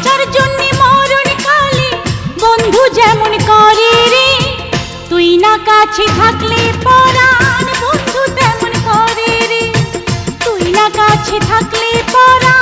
বাঁচার জন্য মরণ কালে বন্ধু যেমন করে রে, তুই না কাছে থাকলে পরাণ বন্ধু তেমন করে রে, তুই না কাছে থাকলে পরাণ